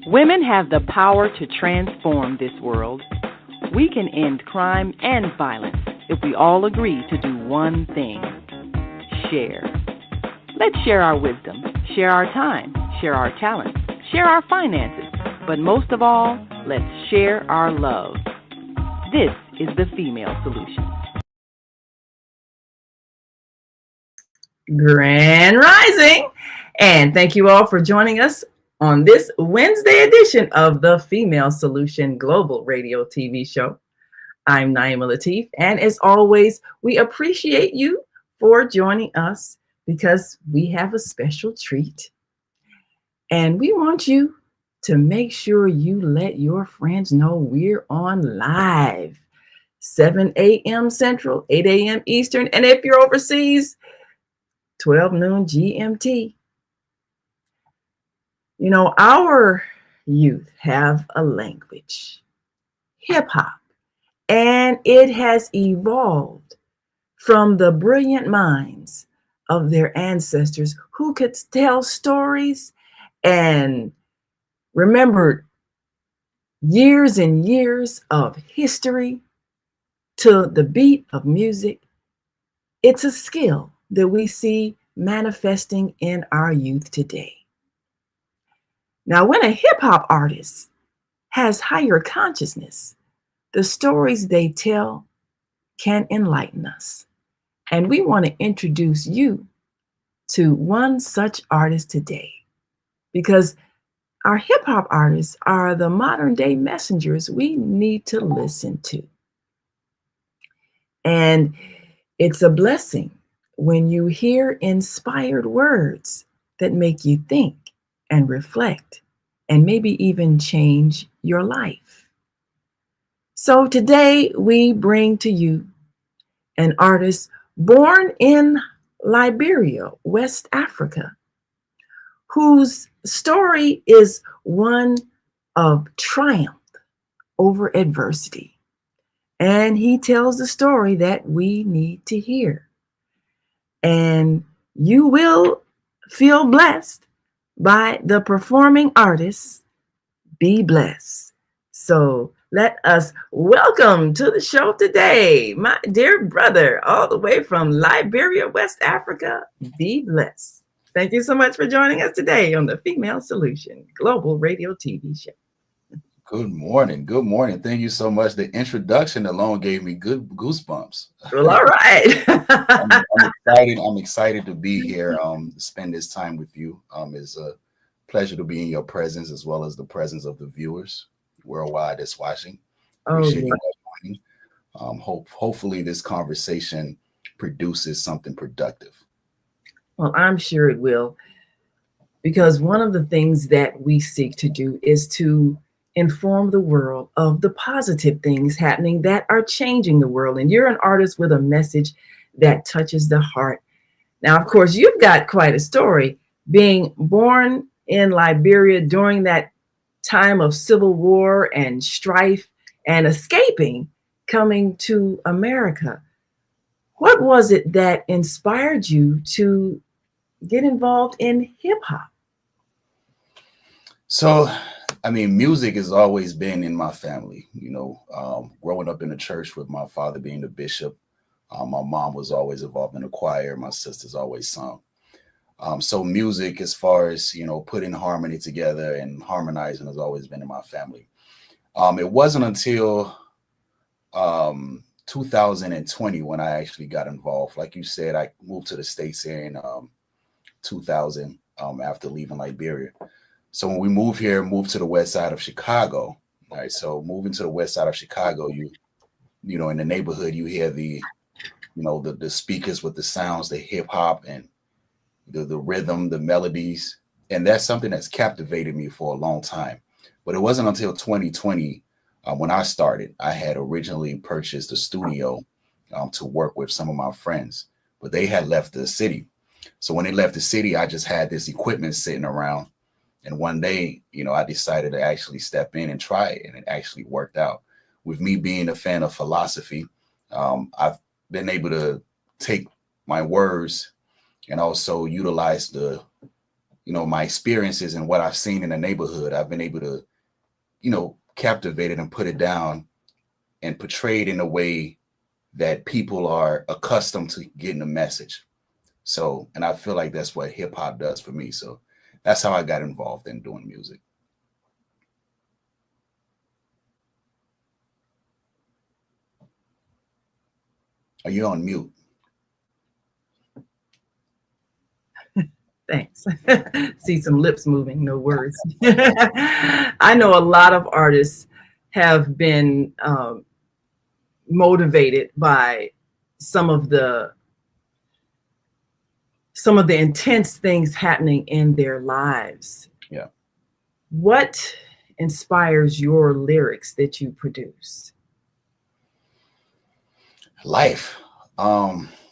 Women have the power to transform this world. We can end crime and violence if we all agree to do one thing: share. Let's share our wisdom, share our time, share our talents, share our finances, but most of all, let's share our love. This is the Female Solution. Grand Rising, and thank you all for joining us on this Wednesday edition of the Female Solution Global Radio TV show. I'm Naima Latif, and as always, we appreciate you for joining us because we have a special treat. And we want you to make sure you let your friends know we're on live, 7 a.m. Central, 8 a.m. Eastern, and if you're overseas, 12 noon GMT. You know, our youth have a language, hip hop, and it has evolved from the brilliant minds of their ancestors who could tell stories and remembered years and years of history to the beat of music. It's a skill that we see manifesting in our youth today. Now, when a hip hop artist has higher consciousness, the stories they tell can enlighten us. And we want to introduce you to one such artist today, because our hip hop artists are the modern day messengers we need to listen to. And it's a blessing when you hear inspired words that make you think and reflect and maybe even change your life. So today we bring to you an artist born in Liberia, West Africa, whose story is one of triumph over adversity. And he tells the story that we need to hear. And you will feel blessed by the performing artists. Be blessed. So let us welcome to the show today, my dear brother, all the way from Liberia, West Africa. Be blessed. Thank you so much for joining us today on the Female Solution Global Radio TV show. Good morning. Good morning. Thank you so much. The introduction alone gave me good goosebumps. Well, all right. I'm excited. I'm excited to be here, spend this time with you. It's a pleasure to be in your presence as well as the presence of the viewers worldwide that's watching. Appreciate you joining. Hopefully this conversation produces something productive. Well, I'm sure it will, because one of the things that we seek to do is to inform the world of the positive things happening that are changing the world. And you're an artist with a message that touches the heart. Now, of course, you've got quite a story, being born in Liberia during that time of civil war and strife and escaping, coming to America. What was it that inspired you to get involved in hip hop? So, I mean, music has always been in my family, growing up in the church with my father being the bishop. My mom was always involved in the choir. My sisters always sung. So music, as far as, putting harmony together and harmonizing, has always been in my family. It wasn't until 2020 when I actually got involved. Like you said, I moved to the States here in 2000 after leaving Liberia. So when we moved to the west side of Chicago. All right, so moving to the west side of Chicago, you in the neighborhood, you hear the speakers with the sounds, the hip hop and the rhythm, the melodies. And that's something that's captivated me for a long time. But it wasn't until 2020 when I started. I had originally purchased a studio to work with some of my friends, but they had left the city. So when they left the city, I just had this equipment sitting around. And one day, I decided to actually step in and try it. And it actually worked out. With me being a fan of philosophy, I've been able to take my words and also utilize the my experiences and what I've seen in the neighborhood, I've been able to, captivate it and put it down and portray it in a way that people are accustomed to getting a message. So, and I feel like that's what hip hop does for me. So that's how I got involved in doing music. Are you on mute? Thanks. See some lips moving, no words. I know a lot of artists have been motivated by some of the intense things happening in their lives. Yeah. What inspires your lyrics that you produce? Life.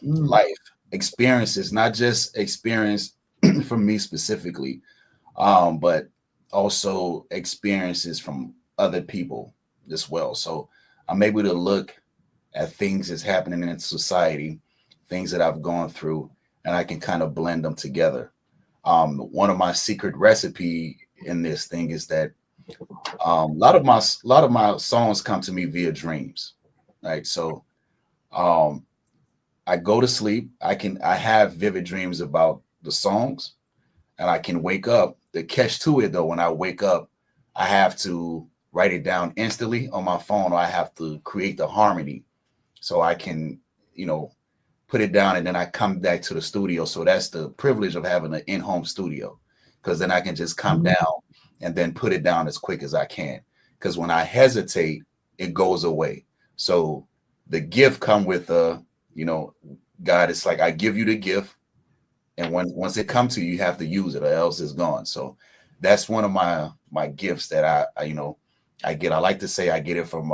Life experiences, not just experience for me specifically, but also experiences from other people as well. So I'm able to look at things that's happening in society, things that I've gone through, and I can kind of blend them together. One of my secret recipe in this thing is that a lot of my songs come to me via dreams, right? So I go to sleep. I have vivid dreams about the songs, and I can wake up. The catch to it though, when I wake up, I have to write it down instantly on my phone, or I have to create the harmony so I can, put it down, and then I come back to the studio. So that's the privilege of having an in-home studio, because then I can just come down and then put it down as quick as I can. Because when I hesitate, it goes away. So the gift come with, God, it's like I give you the gift, and once it comes to you, you have to use it, or else it's gone. So that's one of my gifts that I get. I like to say I get it from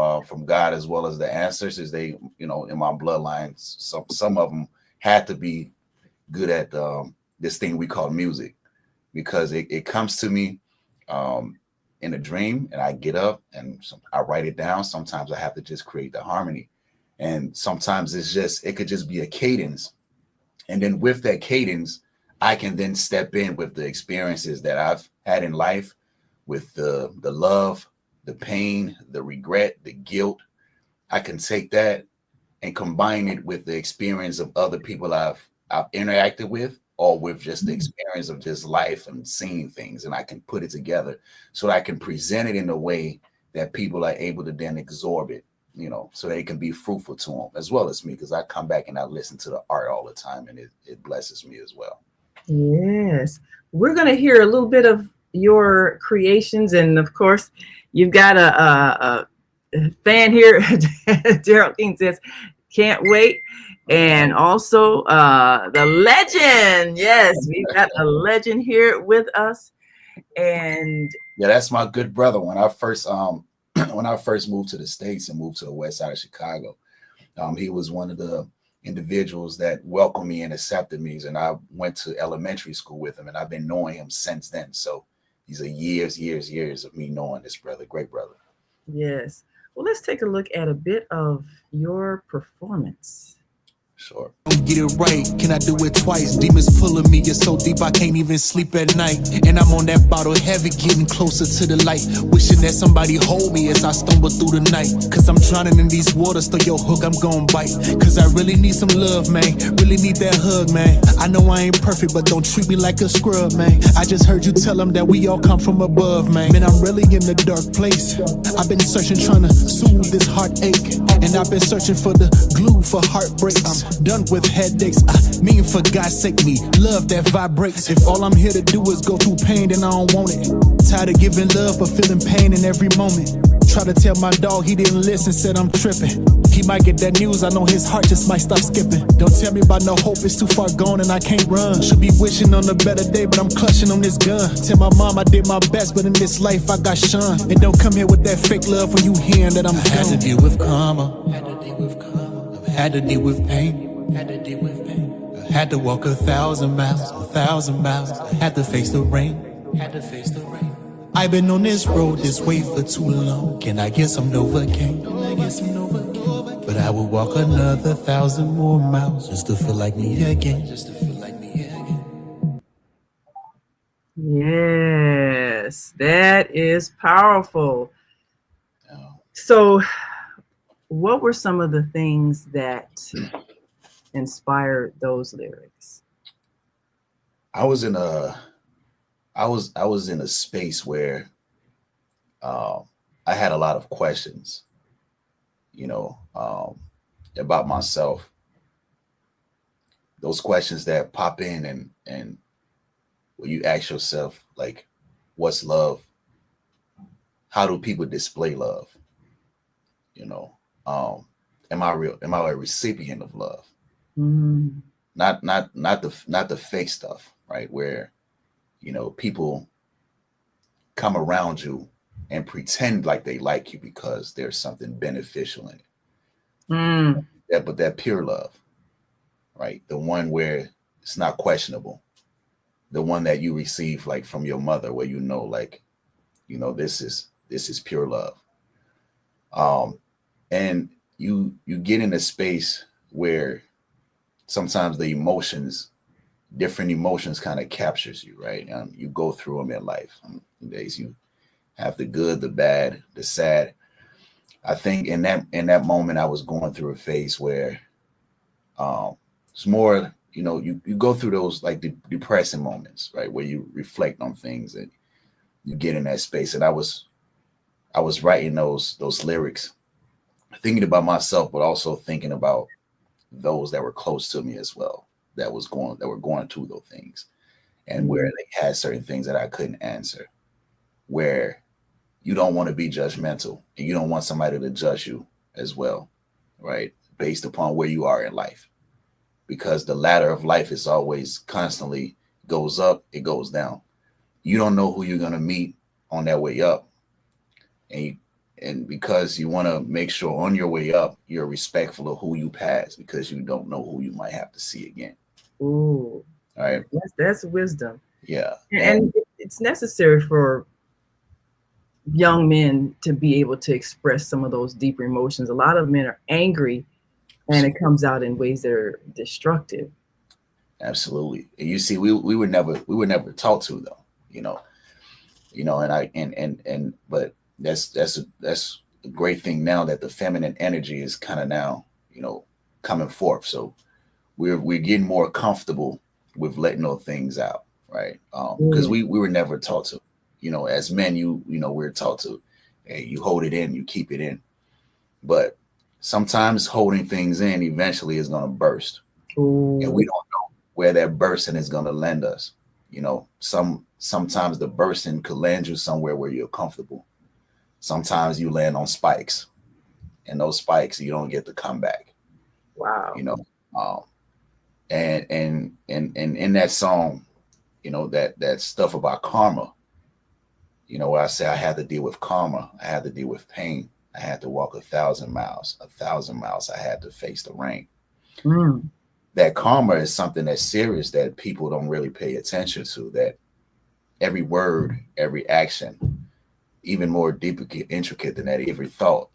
God, as well as the ancestors. They, in my bloodline, some of them had to be good at this thing we call music, because it comes to me in a dream, and I get up and I write it down. Sometimes I have to just create the harmony, and sometimes it could just be a cadence. And then with that cadence, I can then step in with the experiences that I've had in life, with the love, the pain, the regret, the guilt. I can take that and combine it with the experience of other people I've interacted with, or with just the experience of just life and seeing things, and I can put it together so that I can present it in a way that people are able to then absorb it, so they can be fruitful to them, as well as me, because I come back and I listen to the art all the time, and it blesses me as well. Yes. We're going to hear a little bit of your creations, and of course, you've got a fan here. Geraldine says, can't wait. And also the legend. Yes, we've got a legend here with us. And yeah, that's my good brother. When I first moved to the States and moved to the west side of Chicago, he was one of the individuals that welcomed me and accepted me. And I went to elementary school with him, and I've been knowing him since then. So these are years of me knowing this brother, great brother. Yes. Well, let's take a look at a bit of your performance. Sure. Don't get it right, can I do it twice? Demons pulling me, it's so deep I can't even sleep at night. And I'm on that bottle heavy, getting closer to the light, wishing that somebody hold me as I stumble through the night. Cause I'm drowning in these waters, throw your hook, I'm gon' bite. Cause I really need some love, man, really need that hug, man. I know I ain't perfect, but don't treat me like a scrub, man. I just heard you tell them that we all come from above, man. Man, I'm really in a dark place. I've been searching, trying to soothe this heartache. And I've been searching for the glue for heartbreaks. Done with headaches, I mean for God's sake, me love that vibrates. If all I'm here to do is go through pain, then I don't want it. Tired of giving love but feeling pain in every moment. Try to tell my dog, he didn't listen, said I'm tripping. He might get that news, I know his heart just might stop skipping. Don't tell me about no hope, it's too far gone and I can't run. Should be wishing on a better day, but I'm clutching on this gun. Tell my mom I did my best, but in this life I got shunned. And don't come here with that fake love when you hearing that I'm gone. Had to deal with karma, had to deal with karma. I've had to deal with pain, had to deal with pain. I had to walk 1,000 miles, 1,000 miles. I had to face the rain, had to face the rain. I've been on this road this way for too long. Can I get some Novocaine? But I will walk another 1,000 more miles just to feel like me again. Yes, that is powerful. Uh, So, what were some of the things that inspired those lyrics? I was in a I was in a space where uh, I had a lot of questions, you know, about myself. Those questions that pop in and when you ask yourself, like, what's love? How do people display love? You know, um, am I real? Am I a recipient of love? Mm, Not the fake stuff, right? Where people come around you and pretend like they like you because there's something beneficial in it. mm, But that pure love, right? The one where it's not questionable. The one that you receive like from your mother, where like, this is pure love. Um, and you get in a space where sometimes different emotions kind of captures you, right? You go through them in life. Days you have the good, the bad, the sad. I think in that moment I was going through a phase where um, it's more, you go through those like depressing moments, right, where you reflect on things and you get in that space. And I was writing those lyrics, thinking about myself, but also thinking about those that were close to me as well, that were going through those things, and where mm, they had certain things that I couldn't answer, where you don't want to be judgmental and you don't want somebody to judge you as well, right? Based upon where you are in life. Because the ladder of life is always constantly goes up, it goes down. You don't know who you're gonna meet on that way up. And because you want to make sure on your way up, you're respectful of who you pass because you don't know who you might have to see again. ooh, All right. that's wisdom, Yeah. and it's necessary for young men to be able to express some of those deeper emotions. A lot of men are angry, and it comes out in ways that are destructive. Absolutely. And you see, we were never taught to though, you know, and I and but that's a great thing now that the feminine energy is kind of now, coming forth. So we're getting more comfortable with letting those things out, right? Because Mm, we were never taught to, as men, we're taught to, hey, you hold it in, you keep it in. But sometimes holding things in eventually is going to burst, and we ooh, don't know where that bursting is going to land us. Sometimes the bursting could land you somewhere where you're comfortable. Sometimes you land on spikes, and those spikes you don't get to come back. wow. You know, um, and in that song, that stuff about karma. Where I say I had to deal with karma, I had to deal with pain. I had to walk 1,000 miles. 1,000 miles. I had to face the rain. Mm, That karma is something that's serious that people don't really pay attention to. That every word, every action, even more deeply intricate than that, every thought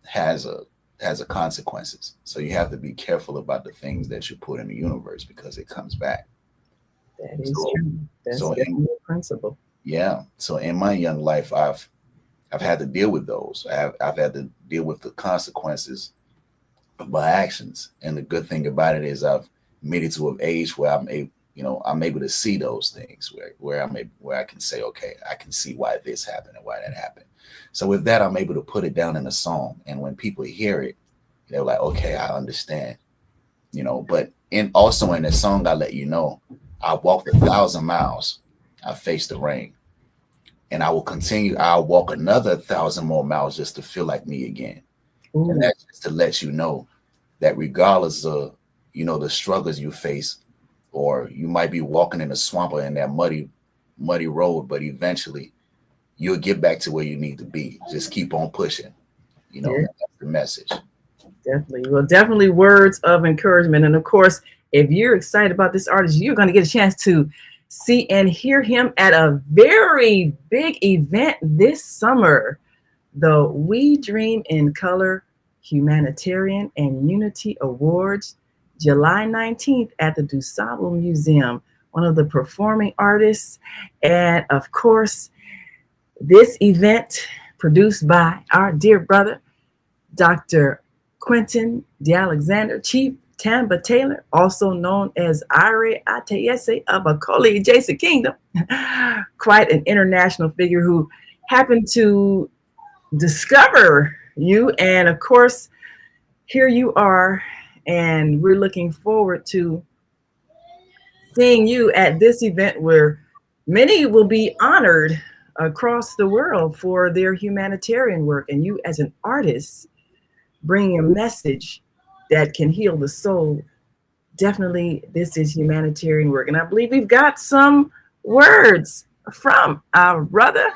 has a consequences. So you have to be careful about the things that you put in the universe because it comes back. that is So true. That's so in definitely a principle. yeah, so in my young life, I've had to deal with those. I've had to deal with the consequences of my actions. And the good thing about it is I've made it to an age where I'm able to see those things where I can say, okay, I can see why this happened and why that happened. So with that, I'm able to put it down in a song. And when people hear it, they're like, okay, I understand. But also in the song, I let you know, I walked 1,000 miles. I faced the rain, and I will continue. I'll walk another 1,000 more miles just to feel like me again. And Ooh, that's just to let you know that regardless of the struggles you face, or you might be walking in a swamp or in that muddy road, but eventually you'll get back to where you need to be. Just keep on pushing. yeah, That's the message. definitely. Well, definitely words of encouragement. And of course, if you're excited about this artist, you're going to get a chance to see and hear him at a very big event this summer, the We Dream in Color Humanitarian and Unity Awards, July 19th at the DuSable Museum. one of the performing artists. And of course, this event produced by our dear brother, Dr. Quentin DeAlexander, Chief Tamba Taylor, also known as Ire Atayese of Akoli Adjacent Kingdom. Quite an international figure who happened to discover you. And of course, here you are. And we're looking forward to seeing you at this event where many will be honored across the world for their humanitarian work. And you, as an artist, bringing a message that can heal the soul. Definitely, this is humanitarian work. And I believe we've got some words from our brother,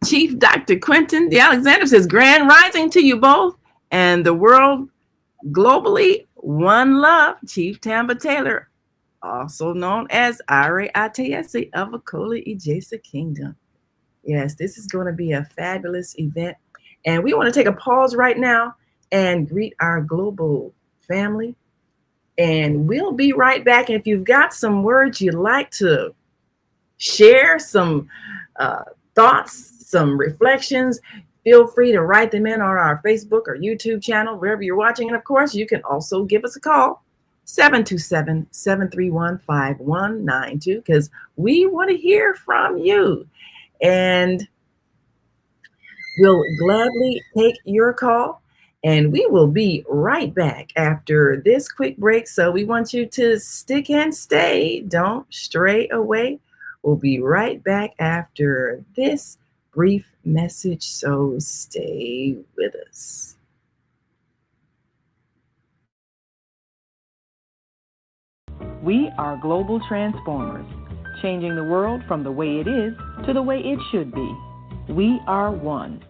Chief Dr. Quentin DeAlexander. Says, grand rising to you both and the world globally. One love, Chief Tamba Taylor, also known as Ire Atayese of Akoli Adjacent Kingdom. Yes, this is going to be a fabulous event. And we want to take a pause right now and greet our global family. And we'll be right back. And if you've got some words you'd like to share, some thoughts, some reflections, feel free to write them in on our Facebook or YouTube channel, wherever you're watching. And of course, you can also give us a call, 727-731-5192, because we want to hear from you. And we'll gladly take your call. And we will be right back after this quick break. So we want you to stick and stay. Don't stray away. We'll be right back after this brief message. So stay with us. We are global transformers, changing the world from the way it is to the way it should be. We are one.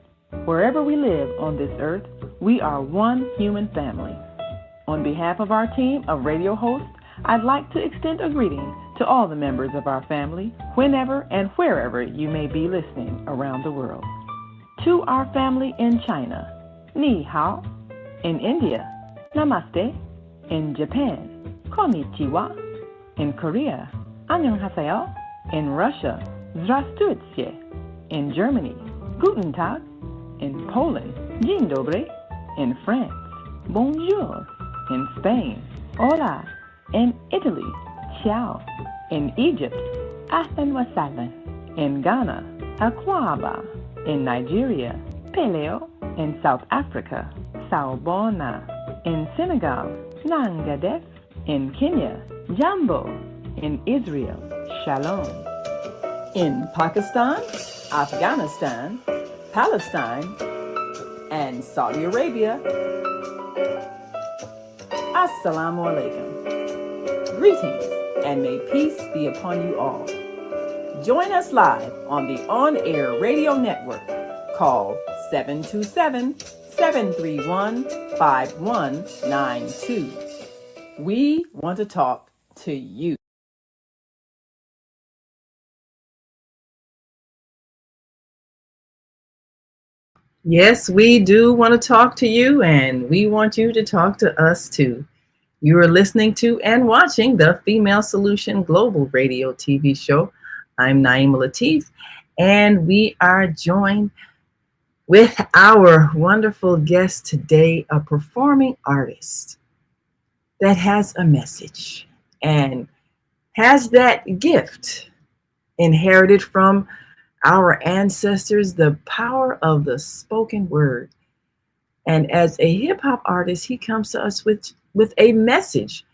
Wherever we live on this earth, we are one human family. On behalf of our team of radio hosts, I'd like to extend a greeting to all the members of our family, whenever and wherever you may be listening around the world. To our family in China, Ni Hao. In India, Namaste. In Japan, Konnichiwa. In Korea, Annyeonghaseyo. In Russia, Здравствуйте. In Germany, Guten Tag. In Poland, Dzień dobry. In France, Bonjour. In Spain, Hola. In Italy, Ciao. In Egypt, Ahlan wa sahlan. In Ghana, Akwaba. In Nigeria, Peleo. In South Africa, Sawubona. In Senegal, Nangadef. In Kenya, Jambo. In Israel, Shalom. In Pakistan, Afghanistan, Palestine, and Saudi Arabia, Assalamu alaikum. Greetings, and may peace be upon you all. Join us live on the on-air radio network called 727-731-5192. We want to talk to you. Yes, we do want to talk to you, and we want you to talk to us too. You are listening to and watching the Female Solution Global Radio TV show. I'm Naima Latif, and we are joined with our wonderful guest today, a performing artist that has a message and has that gift inherited from our ancestors, the power of the spoken word. And as a hip hop artist, he comes to us with a message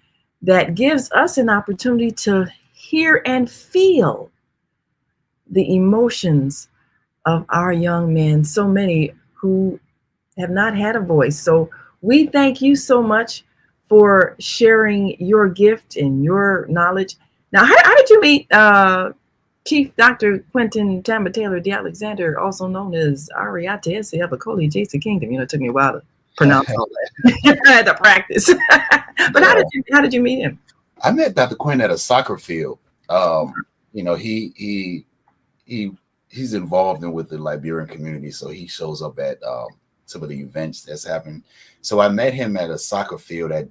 that gives us an opportunity to hear and feel the emotions of our young men, so many who have not had a voice. So we thank you so much for sharing your gift and your knowledge. Now, how did you meet Chief Dr. Quentin Tamba Taylor DeAlexander, also known as Ire Atayese of Akoli Adjacent Kingdom? You know, it took me a while to pronounce all that. I had to practice. But how did you meet him? I met Dr. Quentin at a soccer field. You know, he's involved with the Liberian community, so he shows up at some of the events that's happening. So I met him at a soccer field at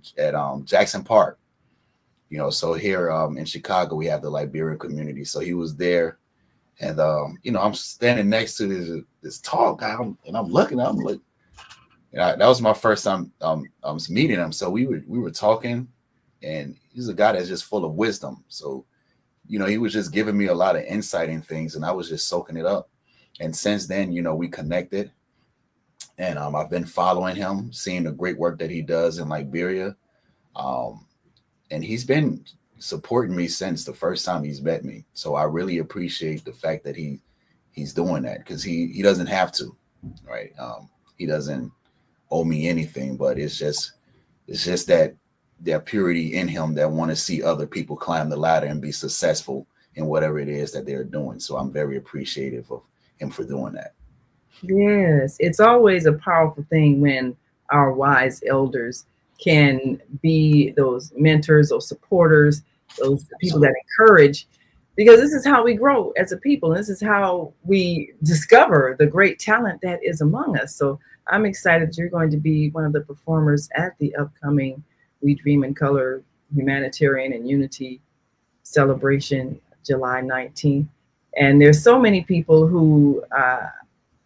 Jackson Park, So here in Chicago, we have the Liberian community. So he was there. And, I'm standing next to this tall guy, and I'm looking at him like, that was my first time meeting him. So we were talking, and he's a guy that's just full of wisdom. So, he was just giving me a lot of insight in things, and I was just soaking it up. And since then, we connected, and I've been following him, seeing the great work that he does in Liberia. And he's been supporting me since the first time he's met me. So I really appreciate the fact that he's doing that, because he doesn't have to, right? He doesn't owe me anything, but it's just that purity in him that want to see other people climb the ladder and be successful in whatever it is that they're doing. So I'm very appreciative of him for doing that. Yes, it's always a powerful thing when our wise elders can be those mentors, those supporters, those people that encourage, because this is how we grow as a people. And this is how we discover the great talent that is among us. So I'm excited that you're going to be one of the performers at the upcoming We Dream in Color Humanitarian and Unity celebration, July 19th. And there's so many people who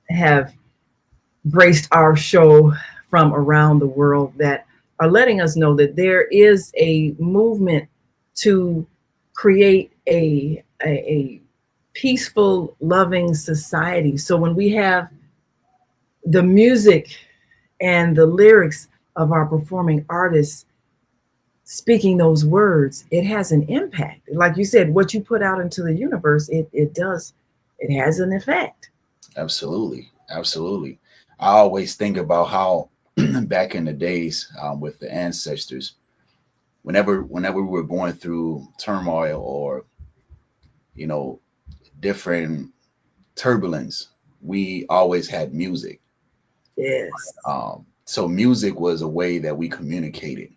have graced our show from around the world that are letting us know that there is a movement to create a peaceful, loving society. So when we have the music and the lyrics of our performing artists speaking those words, it has an impact. Like you said, what you put out into the universe, it has an effect. Absolutely. Absolutely. I always think about how back in the days with the ancestors, whenever we were going through turmoil or, different turbulence, we always had music. Yes. So music was a way that we communicated.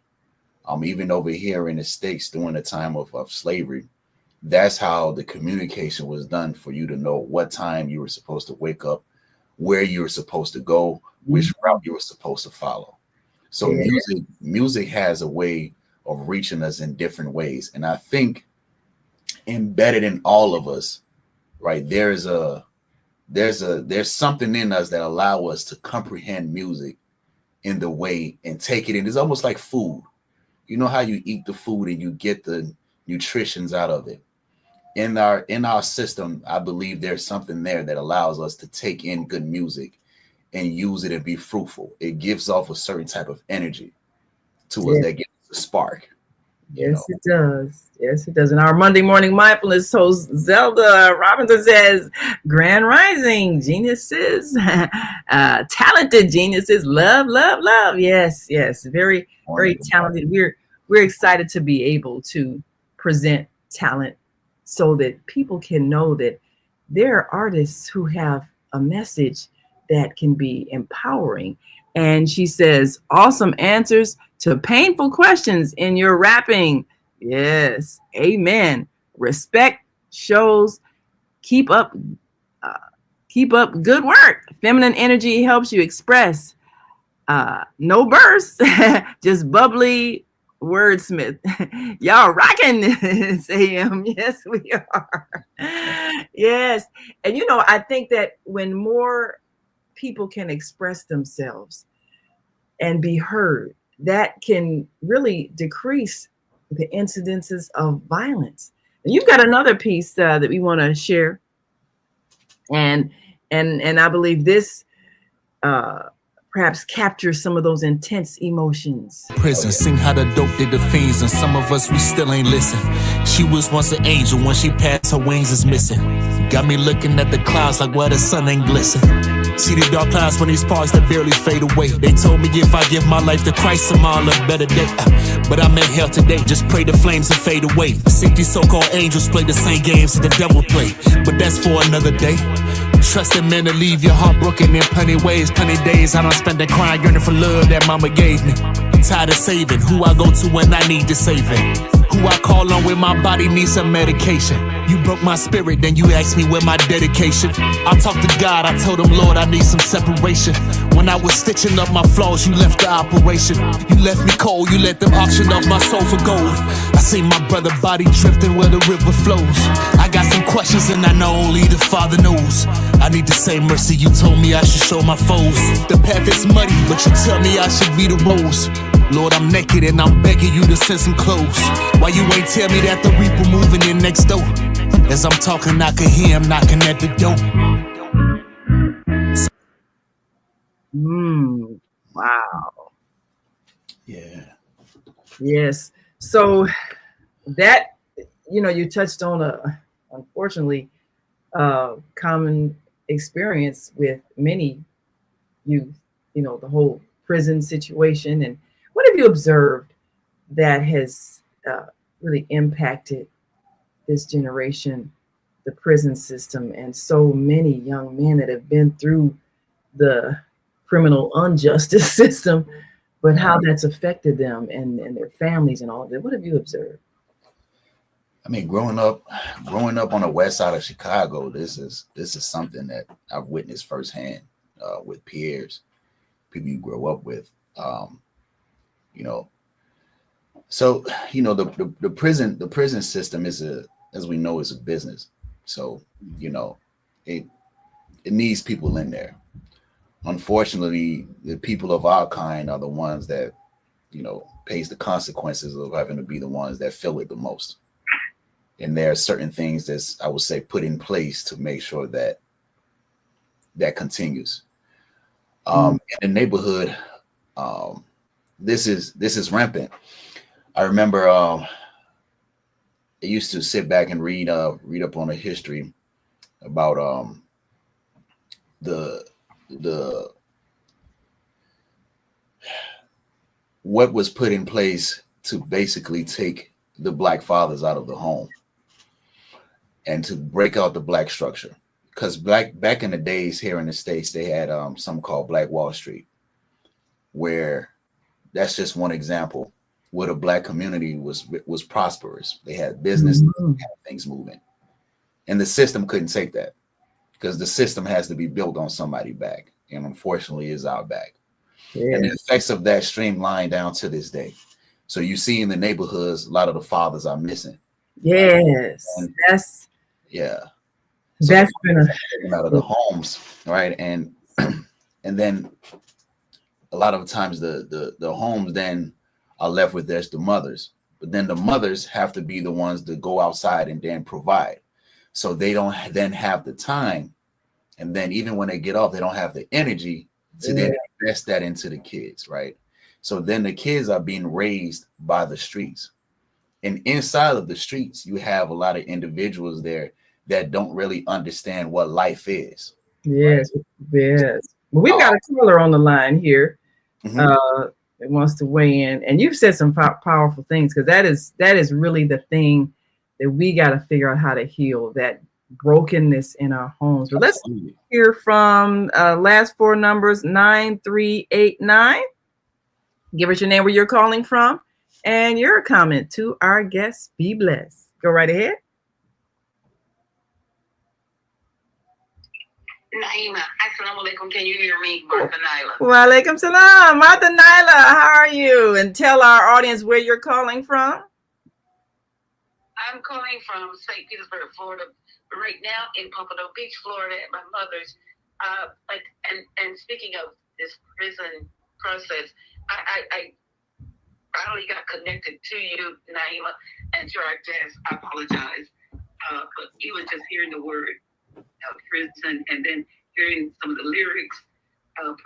Even over here in the States during the time of slavery, that's how the communication was done, for you to know what time you were supposed to wake up, where you were supposed to go, which route you were supposed to follow. So music has a way of reaching us in different ways. And I think embedded in all of us, right, there's something in us that allow us to comprehend music in the way and take it in. It's almost like food. You know how you eat the food and you get the nutritions out of it. In our system, I believe there's something there that allows us to take in good music and use it and be fruitful. It gives off a certain type of energy to us that gives us a spark. Yes, it does. Yes, it does. And our Monday morning mindfulness host, Zelda Robinson, says, Grand Rising geniuses, talented geniuses, love, love, love. Yes, yes. Very, very talented. We're excited to be able to present talent so that people can know that there are artists who have a message that can be empowering. And she says, awesome answers to painful questions in your rapping. Yes. Amen. Respect shows. Keep up good work. Feminine energy helps you express. No bursts, just bubbly wordsmith. Y'all rocking this AM. Yes, we are. Yes. And I think that when more people can express themselves and be heard, that can really decrease the incidences of violence. And you've got another piece that we want to share, and I believe this perhaps captures some of those intense emotions. Prison, sing how the dope did the fiends, and some of us, we still ain't listen. She was once an angel, when she passed, her wings is missing. Got me looking at the clouds like where the sun ain't glisten. See the dark clouds when these sparks that barely fade away. They told me if I give my life to Christ, tomorrow a better day. But I'm in hell today, just pray the flames and fade away. See these so-called angels play the same games that the devil play, but that's for another day. Trusting men to leave your heart broken in plenty ways, plenty days I don't spend that crying, yearning for love that mama gave me. I'm tired of saving who I go to when I need to save it. Who I call on when my body needs some medication. You broke my spirit, then you asked me where my dedication. I talked to God, I told him, Lord, I need some separation. When I was stitching up my flaws, you left the operation. You left me cold, you let them auction off my soul for gold. I see my brother body drifting where the river flows. I got some questions and I know only the Father knows. I need the same mercy you told me I should show my foes. The path is muddy, but you tell me I should be the rose. Lord, I'm naked and I'm begging you to send some clothes. Why you ain't tell me that the reaper moving in next door? As I'm talking, I can hear him knocking at the door. Wow. Yeah. Yes. So that, you touched on unfortunately, common experience with many youth, the whole prison situation. And what have you observed that has really impacted this generation, the prison system, and so many young men that have been through the criminal injustice system, but how that's affected them and their families and all of that? What have you observed? I mean, growing up on the west side of Chicago, this is something that I've witnessed firsthand with peers, people you grow up with. So the prison system is as we know, is a business. So it needs people in there. Unfortunately, the people of our kind are the ones that pays the consequences of having to be the ones that feel it the most. And there are certain things that's, I would say, put in place to make sure that continues. In the neighborhood, this is rampant. I remember I used to sit back and read up on the history about the what was put in place to basically take the Black fathers out of the home and to break out the Black structure. Because back in the days here in the States, they had something called Black Wall Street, where that's just one example where the Black community was prosperous. They had business, had things moving. And the system couldn't take that because the system has to be built on somebody's back. And unfortunately is our back. Yeah. And the effects of that streamline down to this day. So you see in the neighborhoods, a lot of the fathers are missing. Yes. Right? That's So been out of the homes, right? And then a lot of times the homes then are left with the mothers, but then the mothers have to be the ones to go outside and then provide. So they don't then have the time. And then even when they get off, they don't have the energy to then invest that into the kids, right? So then the kids are being raised by the streets. And inside of the streets, you have a lot of individuals there that don't really understand what life is. Yes, right? Yes. Well, we've got a caller on the line here that wants to weigh in. And you've said some powerful things, because that is really the thing that we got to figure out how to heal, that brokenness in our homes. But let's hear from last four numbers, 9389. Give us your name, where you're calling from, and your comment to our guests. Be blessed. Go right ahead. Naima, assalamu alaikum. Can you hear me? Martha Nyla. Wa alaikum salam. Martha Nyla, how are you? And tell our audience where you're calling from. I'm calling from St. Petersburg, Florida, right now in Pompano Beach, Florida, at my mother's. And speaking of this prison process, I finally got connected to you, Naima, and to our guest. I apologize, but even just hearing the word prison and then hearing some of the lyrics,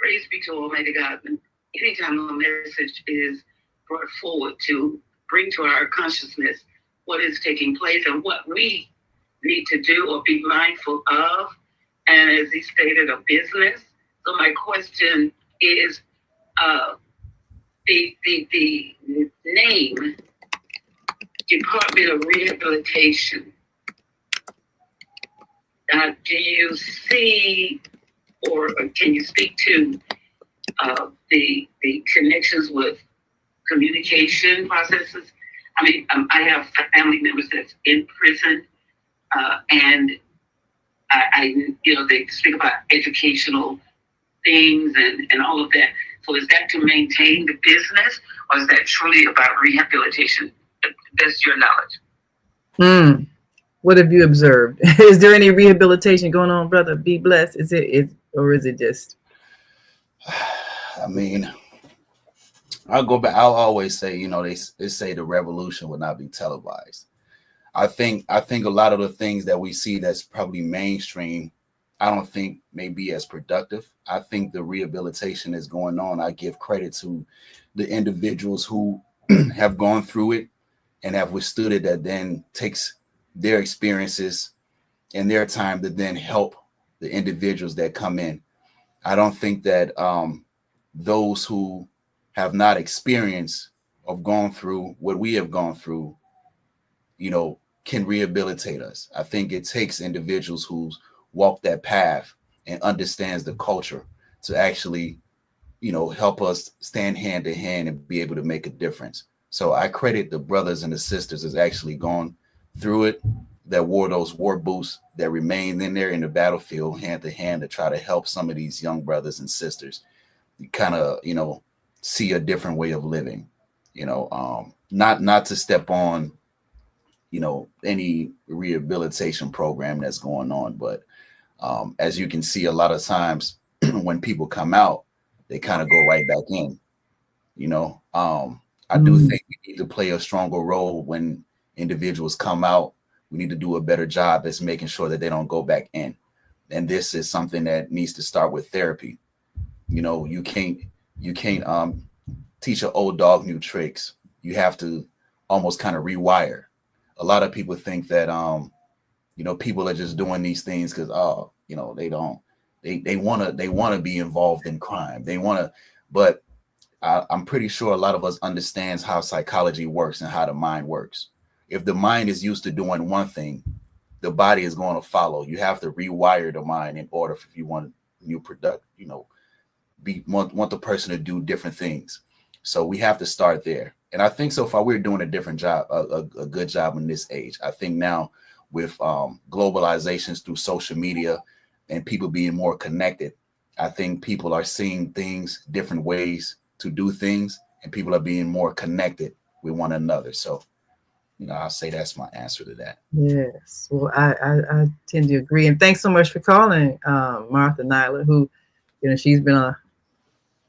praise be to Almighty God. And anytime a message is brought forward to bring to our consciousness what is taking place and what we need to do or be mindful of, and as he stated, a business. So my question is, the name Department of Rehabilitation, do you see, or can you speak to the connections with communication processes? I mean, I have family members that's in prison, and I they speak about educational things and all of that. So is that to maintain the business, or is that truly about rehabilitation? That's your knowledge. What have you observed? Is there any rehabilitation going on, brother? Be blessed. Or is it just? I mean, I'll go back. I'll always say, you know, they say the revolution will not be televised. I think a lot of the things that we see that's probably mainstream, I don't think may be as productive. I think the rehabilitation is going on. I give credit to the individuals who have gone through it and have withstood it, that then takes their experiences and their time to then help the individuals that come in. I don't think that those who have not experienced or gone through what we have gone through, you know, can rehabilitate us. I think it takes individuals who's walked that path and understands the culture to actually, you know, help us stand hand to hand and be able to make a difference. So I credit the brothers and the sisters that's actually gone through it, that wore those war boots, that remained in there in the battlefield hand to hand to try to help some of these young brothers and sisters kind of, you know, see a different way of living, you know, not to step on, you know, any rehabilitation program that's going on. But as you can see, a lot of times when people come out, they kind of go right back in, you know. I do think we need to play a stronger role when individuals come out. We need to do a better job as making sure that they don't go back in. And this is something that needs to start with therapy. You know, you can't teach an old dog new tricks. You have to almost kind of rewire. A lot of people think that you know, people are just doing these things because you know, they want to be involved in crime. They want to, but I'm pretty sure a lot of us understands how psychology works and how the mind works. If the mind is used to doing one thing, the body is going to follow. You have to rewire the mind in order if you want new product, you know, want the person to do different things. So we have to start there. And I think so far we're doing a different job, a good job in this age. I think now with globalizations through social media and people being more connected, I think people are seeing things, different ways to do things, and people are being more connected with one another. So, you know, I'll say that's my answer to that. Yes. Well, I tend to agree. And thanks so much for calling, Martha Nyla, who, you know, she's been a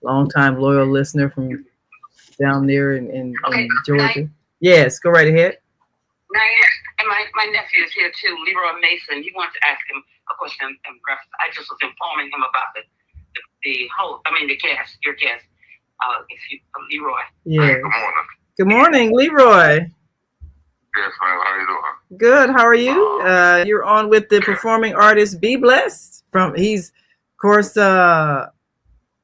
long time loyal listener from down there in Georgia. Yes, go right ahead. And my nephew is here too, Leroy Mason. He wants to ask him a question in reference. I just was informing him about the guest, your guest, Leroy. Yeah. Good morning. Good morning, Leroy. Yes, ma'am. How you doing? Good. How are you? You're on with the performing artist Be Blessed. He's, of course,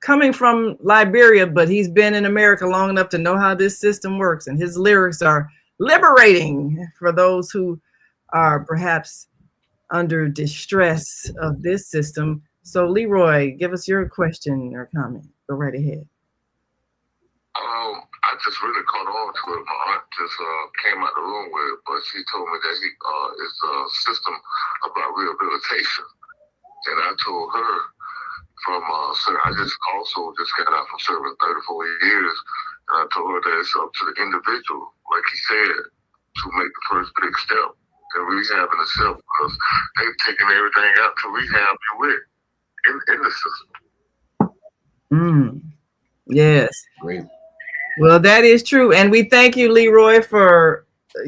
coming from Liberia, but he's been in America long enough to know how this system works, and his lyrics are liberating for those who are perhaps under distress of this system. So, Leroy, give us your question or comment. Go right ahead. I just really caught on to it. My aunt just came out the room with it, but she told me that it's a system about rehabilitation. And I told her I just got out from serving 34 years, and I told her that it's up to the individual, like he said, to make the first big step in rehabbing itself, because they've taken everything out to rehab you with in the system. Yes. Great. Well, that is true. And we thank you, Leroy, for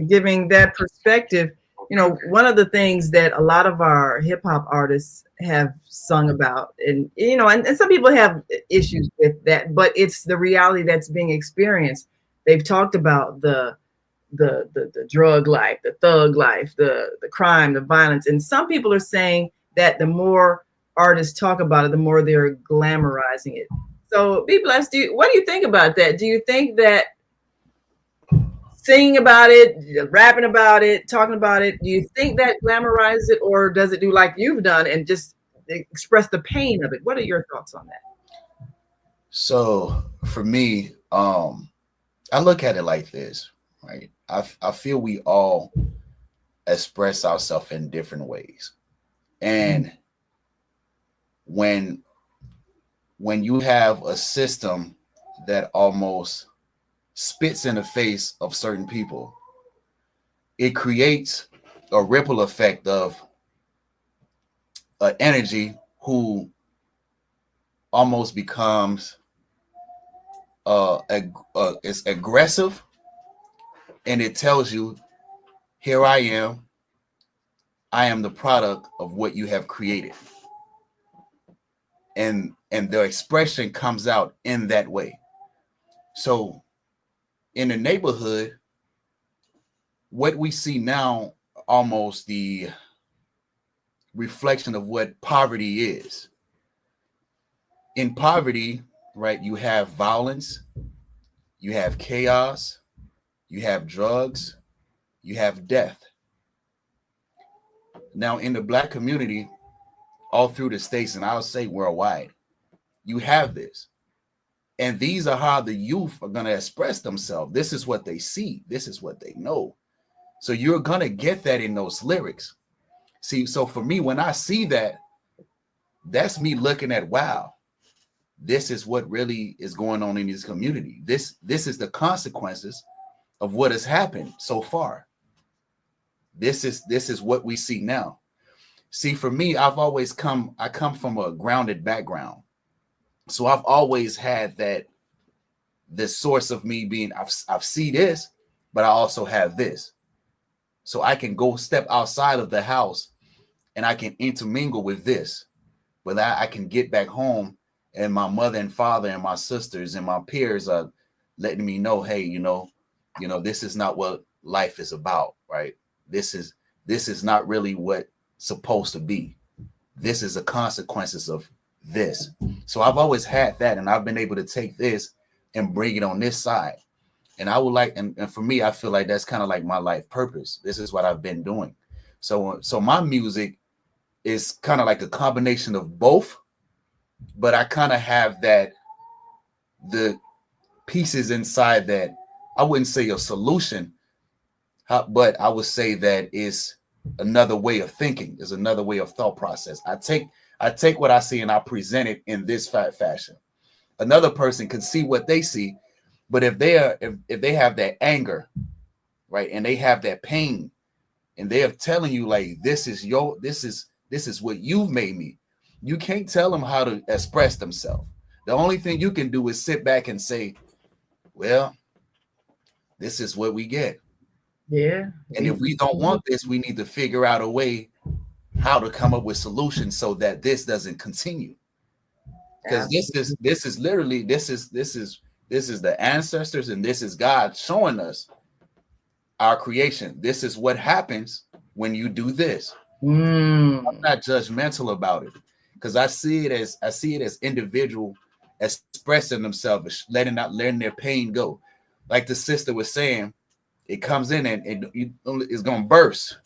giving that perspective. You know, one of the things that a lot of our hip hop artists have sung about, and, you know, and some people have issues with that, but it's the reality that's being experienced. They've talked about the drug life, the thug life, the crime, the violence. And some people are saying that the more artists talk about it, the more they're glamorizing it. So, Be Blessed, what do you think about that? Do you think that singing about it, rapping about it, talking about it, do you think that glamorizes it, or does it do like you've done and just express the pain of it? What are your thoughts on that? So for me, I look at it like this, right? I feel we all express ourselves in different ways. And when when you have a system that almost spits in the face of certain people, it creates a ripple effect of energy who almost becomes it's aggressive, and it tells you, here I am the product of what you have created, and the expression comes out in that way. So in the neighborhood, what we see now, almost the reflection of what poverty is. In poverty, right, you have violence, you have chaos, you have drugs, you have death. Now, in the Black community, all through the states, and I'll say worldwide, you have this. And these are how the youth are going to express themselves. This is what they see. This is what they know. So you're going to get that in those lyrics. See, so for me, when I see that, that's me looking at, wow, this is what really is going on in this community. This is the consequences of what has happened so far. This is what we see now. See, for me, I come from a grounded background. So I've always had that, the source of me being, I've seen this, but I also have this. So I can go step outside of the house and I can intermingle with this. But I can get back home and my mother and father and my sisters and my peers are letting me know, hey, this is not what life is about, right? This is not really what supposed to be. This is the consequences of this. So I've always had that, and I've been able to take this and bring it on this side. And I would like, and for me, I feel like that's kind of like my life purpose. This is what I've been doing. So my music is kind of like a combination of both, but I kind of have the pieces inside that I wouldn't say a solution, but I would say that is another way of thinking, is another way of thought process. I take what I see and I present it in this fashion. Another person can see what they see, but if they have that anger, right, and they have that pain, and they are telling you like, this is what you've made me. You can't tell them how to express themselves. The only thing you can do is sit back and say, well, this is what we get. Yeah. And if we don't want this, we need to figure out a way how to come up with solutions so that this doesn't continue. Because this is literally this is the ancestors, and this is God showing us our creation. This is what happens when you do this. I'm not judgmental about it, because I see it as individual expressing themselves, letting their pain go. Like the sister was saying, it comes in and it's gonna burst.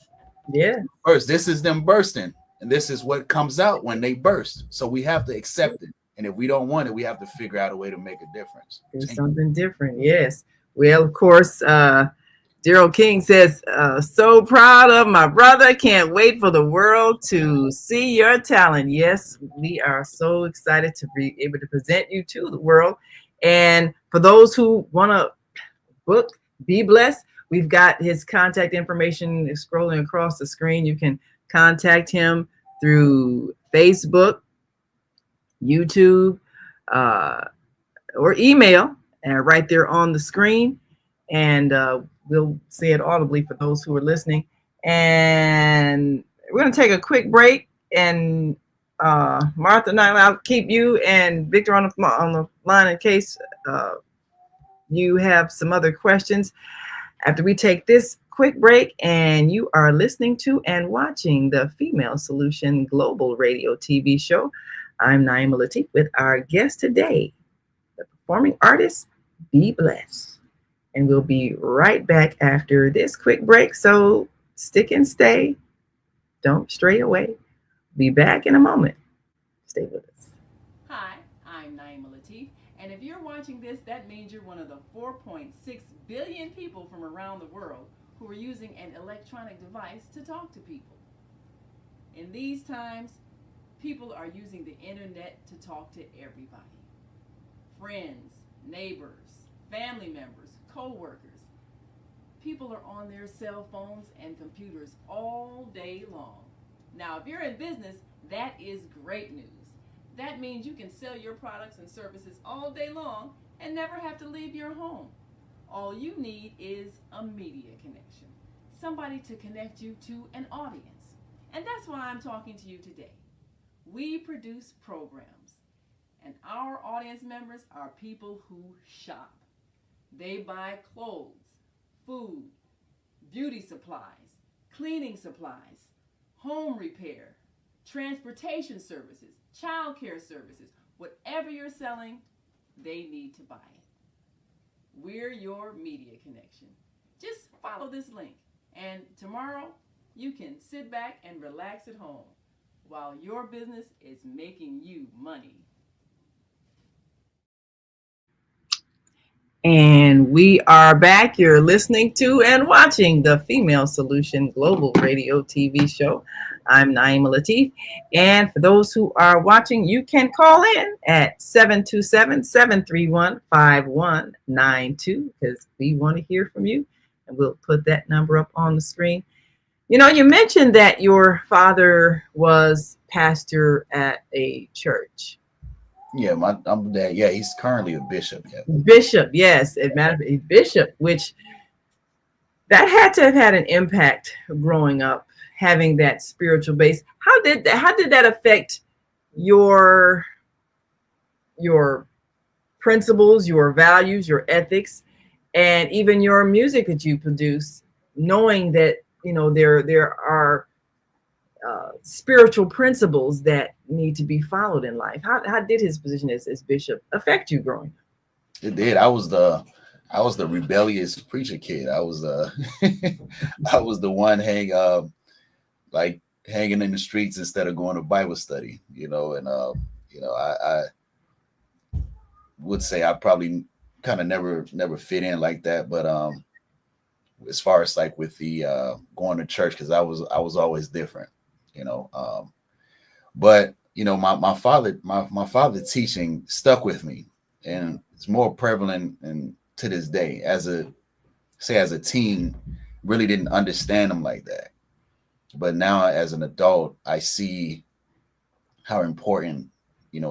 Yeah. Burst. This is them bursting, and this is what comes out when they burst. So we have to accept it. And if we don't want it, we have to figure out a way to make a difference. Do something different. Yes. Well, of course, Daryl King says, so proud of my brother. Can't wait for the world to see your talent. Yes, we are so excited to be able to present you to the world. And for those who want to book Be Blessed, we've got his contact information scrolling across the screen. You can contact him through Facebook, YouTube, or email, and right there on the screen. And we'll say it audibly for those who are listening. And we're going to take a quick break. And Martha and I'll keep you and Victor on the line in case you have some other questions after we take this quick break. And you are listening to and watching the Female Solution Global Radio TV show. I'm Naima Latif with our guest today, the performing artist, Be Blessed. And we'll be right back after this quick break. So stick and stay. Don't stray away. Be back in a moment. Stay with us. Hi, I'm Naima Latif. And if you're watching this, that means you're one of the 4.6 billion people from around the world who are using an electronic device to talk to people. In these times, People are using the internet to talk to everybody. Friends, neighbors, family members, co-workers. People are on their cell phones and computers all day long. Now, if you're in business, that is great news. That means you can sell your products and services all day long and never have to leave your home. All you need is a media connection, somebody to connect you to an audience. And that's why I'm talking to you today. We produce programs, and our audience members are people who shop. They buy clothes, food, beauty supplies, cleaning supplies, home repair, transportation services, child care services. Whatever you're selling, they need to buy it. We're your media connection. Just follow this link, and tomorrow you can sit back and relax at home while your business is making you money. And we are back. You're listening to and watching the Female Solution Global Radio TV show. I'm Naima Latif. And for those who are watching, you can call in at 727-731-5192 because we want to hear from you. And we'll put that number up on the screen. You know, you mentioned that your father was pastor at a church. Yeah, my dad. Yeah, he's currently a bishop. Yeah. Bishop, yes, it mattered. A bishop, which that had to have had an impact growing up, having that spiritual base. How did that affect your principles, your values, your ethics, and even your music that you produce, knowing that there are spiritual principles that need to be followed in life? How did his position as bishop affect you growing up? It did. I was the rebellious preacher kid. I was I was the one hanging in the streets instead of going to Bible study. I would say I probably kind of never fit in like that. But as far as like with the going to church, because I was always different. But my father teaching stuck with me, and it's more prevalent and to this day. As a teen, really didn't understand him like that, but now as an adult, I see how important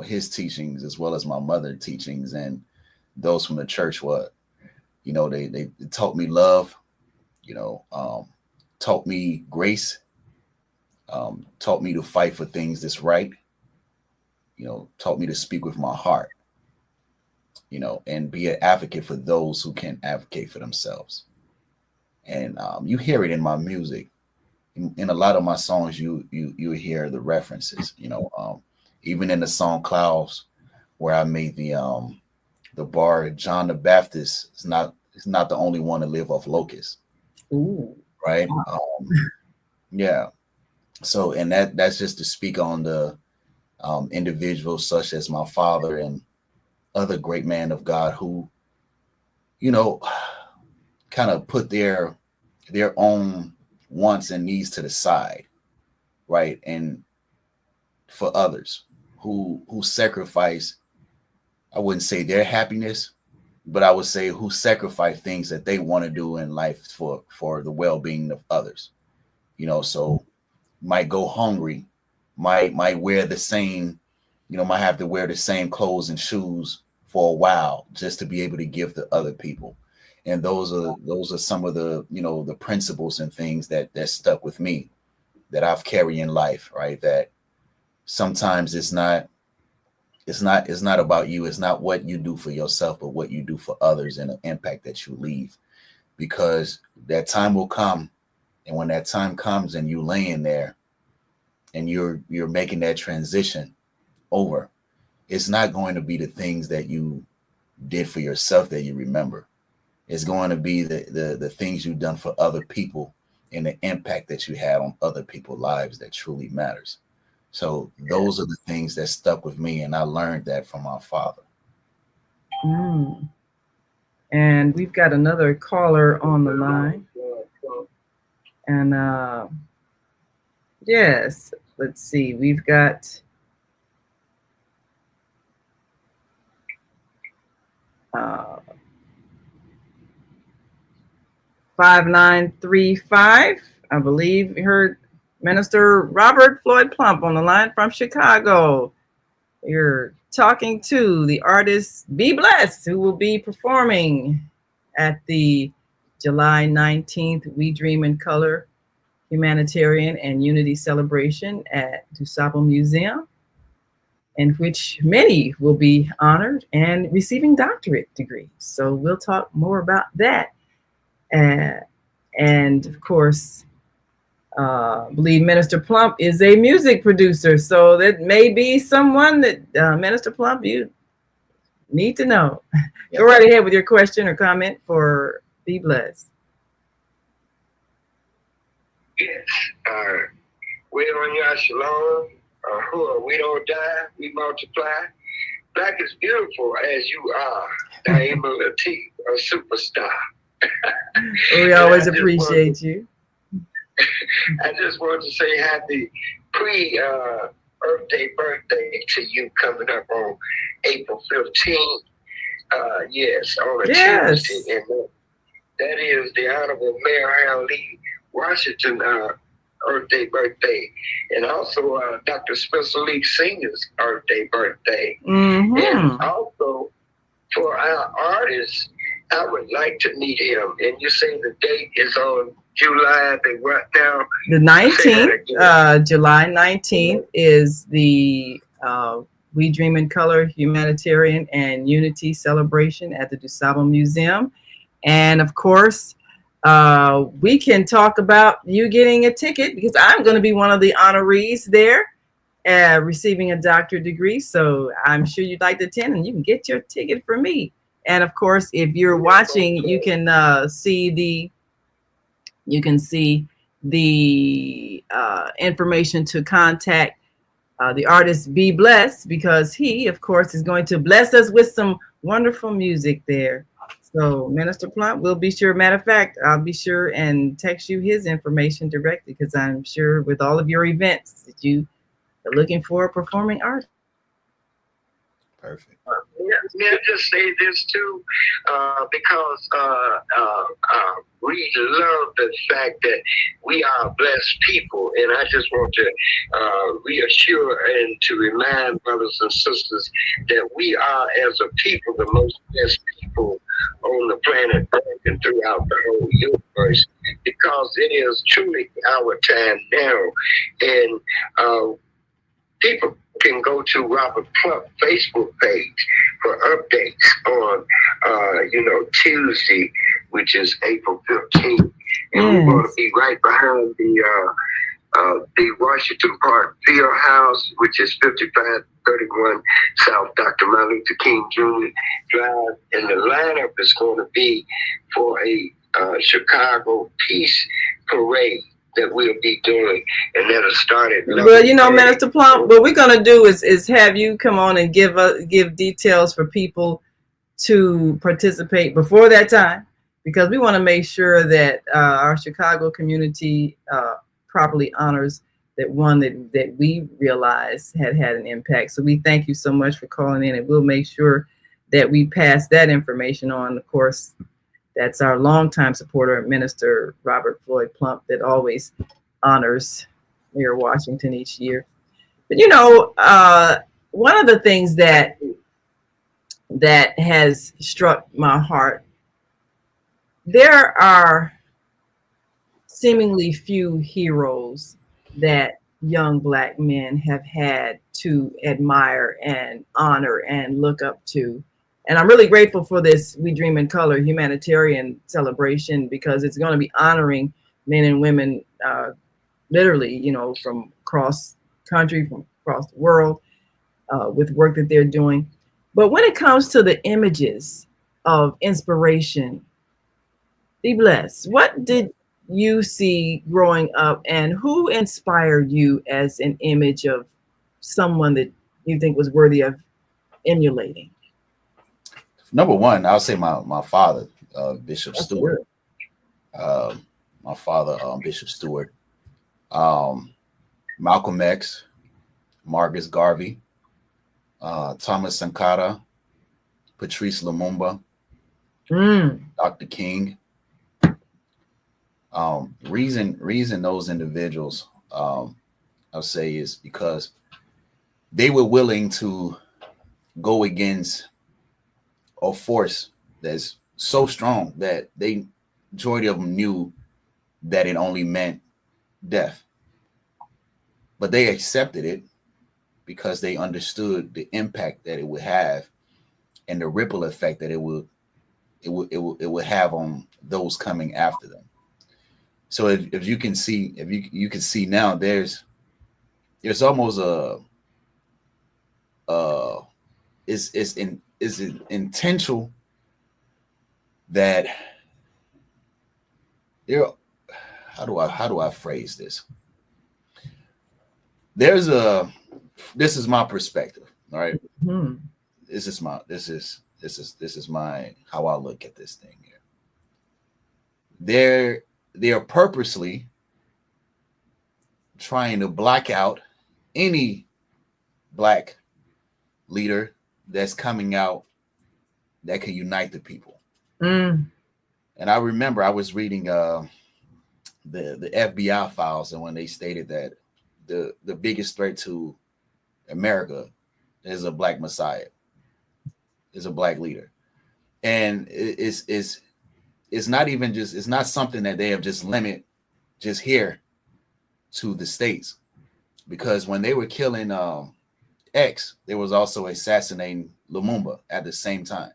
his teachings as well as my mother's teachings and those from the church were. They taught me love, taught me grace, taught me to fight for things that's right, taught me to speak with my heart, and be an advocate for those who can't advocate for themselves. And you hear it in my music. In a lot of my songs, you hear the references, even in the song Clouds, where I made the bar, John the Baptist is not the only one to live off locusts. Ooh. Right. Yeah. So, and that's just to speak on the individuals such as my father and other great men of God who, kind of put their own wants and needs to the side, right? And for others who sacrifice, I wouldn't say their happiness, but I would say who sacrifice things that they want to do in life for the well-being of others, so might go hungry, might wear the same, might have to wear the same clothes and shoes for a while just to be able to give to other people. And those are some of the, the principles and things that stuck with me that I've carried in life, right? That sometimes it's not about you. It's not what you do for yourself, but what you do for others and the impact that you leave, because that time will come. And when that time comes and you laying there and you're making that transition over, it's not going to be the things that you did for yourself that you remember. It's going to be the things you've done for other people and the impact that you had on other people's lives that truly matters. So those are the things that stuck with me, and I learned that from my father. And we've got another caller on the line. And yes, let's see. We've got 5935. I believe we heard Minister Robert Floyd Plump on the line from Chicago. You're talking to the artist Be Blessed, who will be performing at the July 19th We Dream in Color Humanitarian and Unity Celebration at DuSable Museum, in which many will be honored and receiving doctorate degrees. So we'll talk more about that. And of course, I believe Minister Plump is a music producer. So that may be someone that Minister Plump, you need to know. Yep. Go right ahead with your question or comment for Be Blessed. Yes. We on Yah Shalom. We don't die, we multiply. Black is beautiful as you are. Naima Latif, a superstar. We always appreciate you. I just want to say happy Earth Day birthday to you, coming up on April 15th. Yes, on a Tuesday. And that is the Honorable Mayor Harold Lee Washington Earth Day birthday. And also Dr. Spencer Lee Sr.'s Earth Day birthday. Mm-hmm. And also for our artists, I would like to meet him. And you say the date is on July the what now? The 19th. July 19th is the We Dream in Color Humanitarian and Unity Celebration at the DuSable Museum. And of course, we can talk about you getting a ticket, because I'm going to be one of the honorees there, receiving a doctorate degree. So I'm sure you'd like to attend, and you can get your ticket for me. And of course, if you're watching, you can see the information to contact the artist Be Blessed, because he, of course, is going to bless us with some wonderful music there. So Minister Plump, we'll be sure, matter of fact, I'll be sure and text you his information directly, because I'm sure with all of your events that you are looking for a performing artist. Perfect. May I just say this too, because we love the fact that we are blessed people, and I just want to reassure and to remind brothers and sisters that we are, as a people, the most blessed people on the planet Earth and throughout the whole universe, because it is truly our time now, and people can go to Robert Plump Facebook page for updates on, Tuesday, which is April 15th. And we're going to be right behind the Washington Park Field House, which is 5531 South Dr. Martin Luther King Jr. Drive. And the lineup is going to be for a Chicago Peace Parade that we'll be doing, and that'll start at. Well, Minister Plump, what we're gonna do is have you come on and give details for people to participate before that time, because we want to make sure that our Chicago community properly honors that one that we realize had an impact. So we thank you so much for calling in, and we'll make sure that we pass that information on. Of course, that's our longtime supporter, Minister Robert Floyd Plump, that always honors Mayor Washington each year. But one of the things that has struck my heart, there are seemingly few heroes that young Black men have had to admire and honor and look up to. And I'm really grateful for this We Dream in Color humanitarian celebration, because it's going to be honoring men and women literally, from across country, from across the world, with work that they're doing. But when it comes to the images of inspiration, Be Blessed, what did you see growing up, and who inspired you as an image of someone that you think was worthy of emulating? Number one, I'll say my father, Bishop Stewart. My father, Bishop Stewart. Malcolm X, Marcus Garvey, Thomas Sankara, Patrice Lumumba, Dr. King. Reason those individuals, I'll say, is because they were willing to go against a force that's so strong that they majority of them knew that it only meant death, but they accepted it because they understood the impact that it would have and the ripple effect that it would have on those coming after them. So if you can see, if you can see now, there's almost is intentional that there. How do I phrase this? This is my perspective. All right. Mm-hmm. This is my how I look at this thing here. They are purposely trying to block out any black leader that's coming out that can unite the people. And I remember I was reading the FBI files, and when they stated that the biggest threat to America is a black messiah, is a black leader, and it's not even just, it's not something that they have just limited just here to the States, because when they were killing X, there was also assassinating Lumumba at the same time.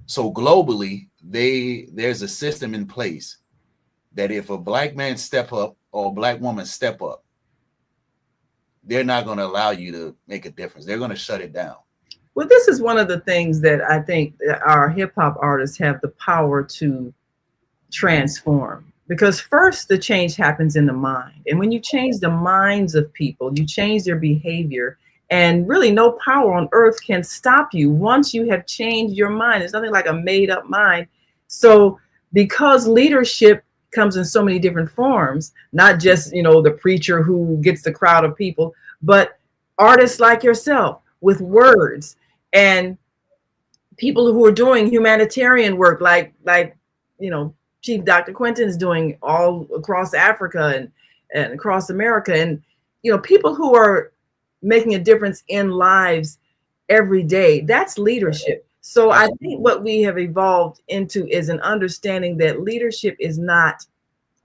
So globally, there's a system in place that if a black man step up or a black woman step up, they're not going to allow you to make a difference. They're going to shut it down. Well, this is one of the things that I think that our hip hop artists have the power to transform, because first the change happens in the mind. And when you change the minds of people, you change their behavior, and really no power on earth can stop you once you have changed your mind. It's nothing like a made up mind. So because leadership comes in so many different forms, not just, the preacher who gets the crowd of people, but artists like yourself with words, and people who are doing humanitarian work like Chief Dr. Quentin's doing all across Africa and across America, and people who are making a difference in lives every day. That's leadership. So I think what we have evolved into is an understanding that leadership is not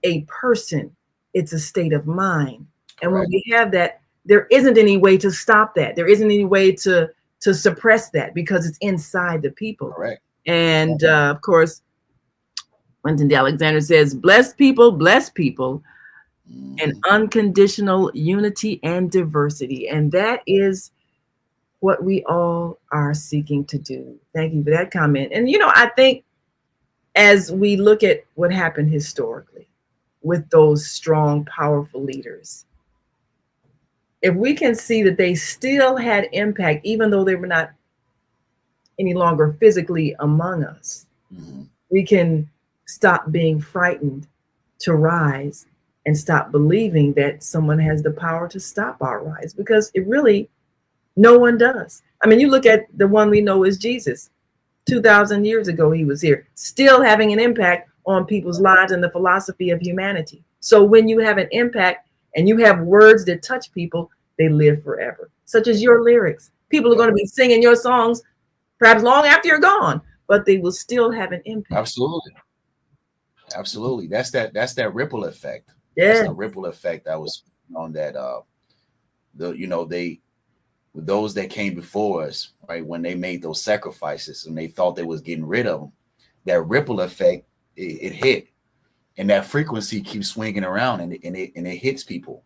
a person, it's a state of mind. And when we have that, there isn't any way to stop that. There isn't any way to suppress that, because it's inside the people. Correct. And of course, Quentin D. Alexander says, bless people, and unconditional unity and diversity. And that is what we all are seeking to do. Thank you for that comment. And, I think as we look at what happened historically with those strong, powerful leaders, if we can see that they still had impact, even though they were not any longer physically among us, we can stop being frightened to rise and stop believing that someone has the power to stop our rise, because no one does. I mean, you look at the one we know is Jesus. 2,000 years ago, he was here, still having an impact on people's lives and the philosophy of humanity. So when you have an impact and you have words that touch people, they live forever, such as your lyrics. People are going to be singing your songs perhaps long after you're gone, but they will still have an impact. Absolutely. That's that ripple effect. Yeah. That's the ripple effect that was on that. Those that came before us, right, when they made those sacrifices and they thought they was getting rid of them, that ripple effect, it hit, and that frequency keeps swinging around, and it hits people.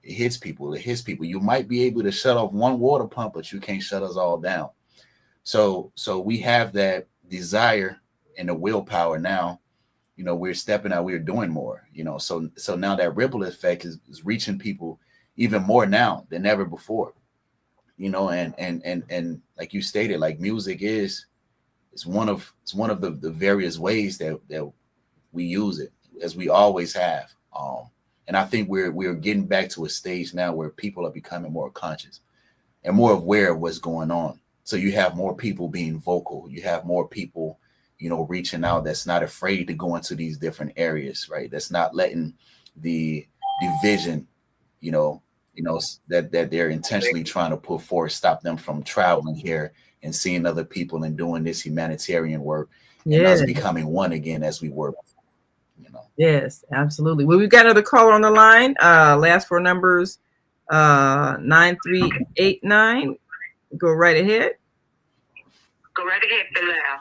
It hits people. You might be able to shut off one water pump, but you can't shut us all down. So we have that desire and the willpower now. We're stepping out, we're doing more, so now that ripple effect is reaching people even more now than ever before, and like you stated, like music is one of the various ways that we use it, as we always have. And I think we're getting back to a stage now where people are becoming more conscious and more aware of what's going on. So you have more people being vocal. You have more people reaching out, that's not afraid to go into these different areas, right? That's not letting the division, that they're intentionally trying to put forth, stop them from traveling here and seeing other people and doing this humanitarian work and us becoming one again as we were before. Yes, absolutely. Well, we've got another caller on the line. Last four numbers, 9389. Go right ahead. Go right ahead, Bilal.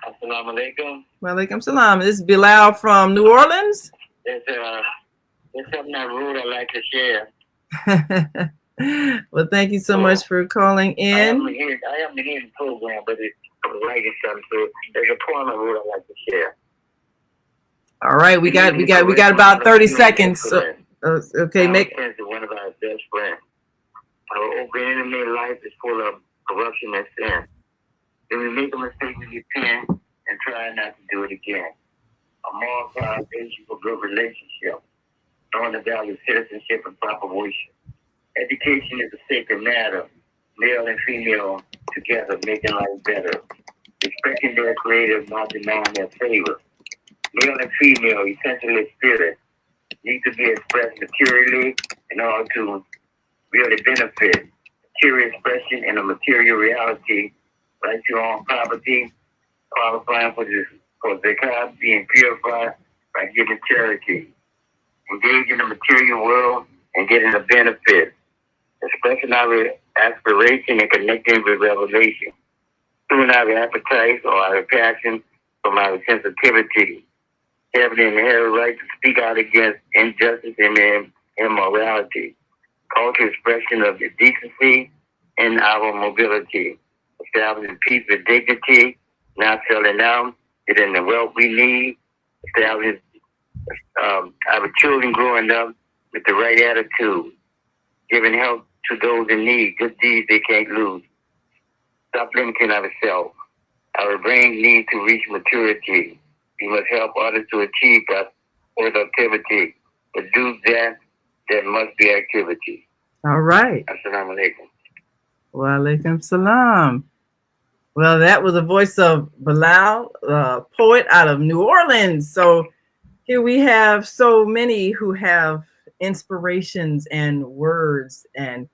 Assalamu alaikum. Walaikum salam. This is Bilal from New Orleans. There's something I wrote I'd like to share. Well, thank you so much for calling in. I haven't heard the program, but I'm writing something. So there's a poem I wrote I'd like to share. All right, we got about 30 seconds. So, okay, make. One of our best friends. Our open enemy life is full of corruption and sin. When we make a mistake, we repent and try not to do it again. A moral foundation for good relationship, knowing the value of citizenship and proper worship. Education is a sacred matter. Male and female together making life better. Respecting their creator, not denying their favor. Male and female, essentially spirit, need to be expressed materially in order to really benefit. Material expression in a material reality, right to own property, qualifying for zakat, being purified by giving charity. Engage in the material world and getting a benefit. Expressing our aspiration and connecting with revelation. Through our appetite or our passion from our sensitivity. Having the inherent right to speak out against injustice and immorality. Cultural expression of the decency and our mobility. Establishing peace with dignity, not selling out, getting the wealth we need. Establishing our children growing up with the right attitude. Giving help to those in need, good deeds they can't lose. Stop limiting ourselves. Our brain needs to reach maturity. We must help others to achieve productivity. But do that, there must be activity. All right. Assalamu alaikum. Wa alaikum salam. Well, that was the voice of Bilal, poet out of New Orleans. So here we have so many who have inspirations and words and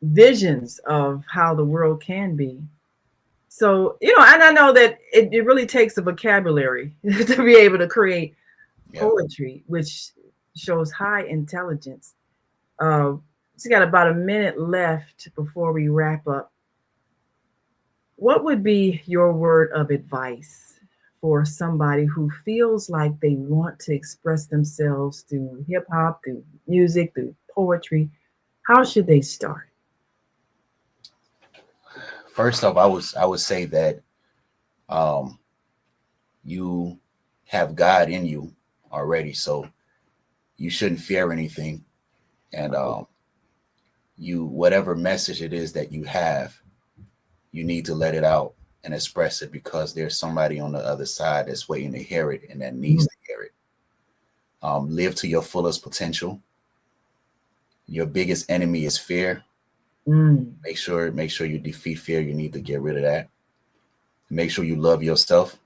visions of how the world can be. So, and I know that it really takes a vocabulary to be able to create poetry, which shows high intelligence. We got about a minute left before we wrap up. What would be your word of advice for somebody who feels like they want to express themselves through hip hop, through music, through poetry? How should they start? First off, I would say that you have God in you already, so you shouldn't fear anything. And whatever message it is that you have, you need to let it out and express it, because there's somebody on the other side that's waiting to hear it and that needs to hear it. Live to your fullest potential. Your biggest enemy is fear. Make sure you defeat fear. You need to get rid of that. Make sure you love yourself.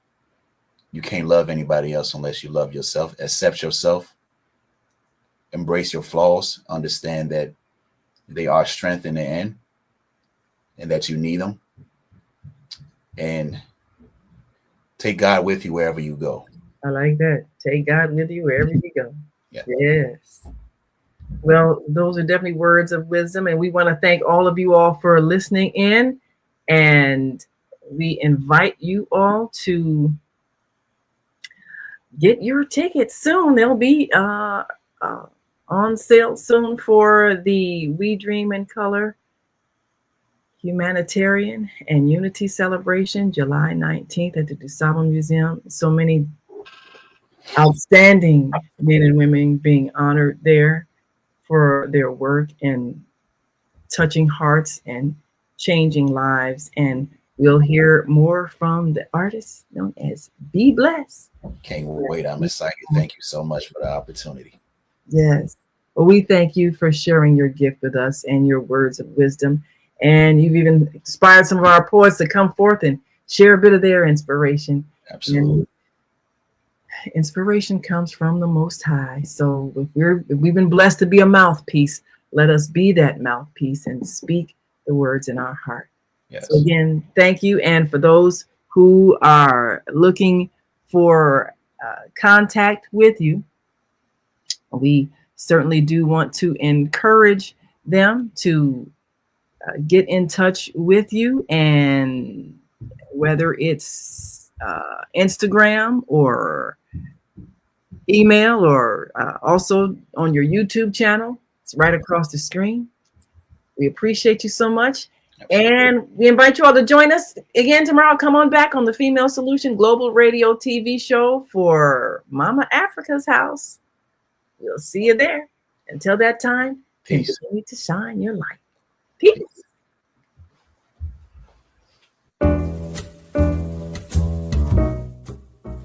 You can't love anybody else unless you love yourself. Accept yourself. Embrace your flaws. Understand that they are strength in the end and that you need them. And take God with you wherever you go. I like that. Take God with you wherever you go. Yeah. Yes. Well, those are definitely words of wisdom. And we want to thank all of you all for listening in. And we invite you all to get your tickets soon. They'll be on sale soon for the We Dream in Color Humanitarian and Unity Celebration, July 19th at the DuSable Museum. So many outstanding men and women being honored there for their work and touching hearts and changing lives. And we'll hear more from the artist known as Be Blessed. Can't wait. I'm excited. Thank you so much for the opportunity. Yes. Well, we thank you for sharing your gift with us and your words of wisdom. And you've even inspired some of our poets to come forth and share a bit of their inspiration. Absolutely. And inspiration comes from the Most High. So if we've been blessed to be a mouthpiece, let us be that mouthpiece and speak the words in our heart. Yes. So again, thank you. And for those who are looking for contact with you, we certainly do want to encourage them to get in touch with you, and whether it's Instagram or email or also on your YouTube channel. It's right across the screen. We appreciate you so much. Absolutely. And we invite you all to join us again tomorrow. Come on back on the Female Solution Global Radio TV show for Mama Africa's House. We'll see you there. Until that time, peace. Continue to shine your light. Peace.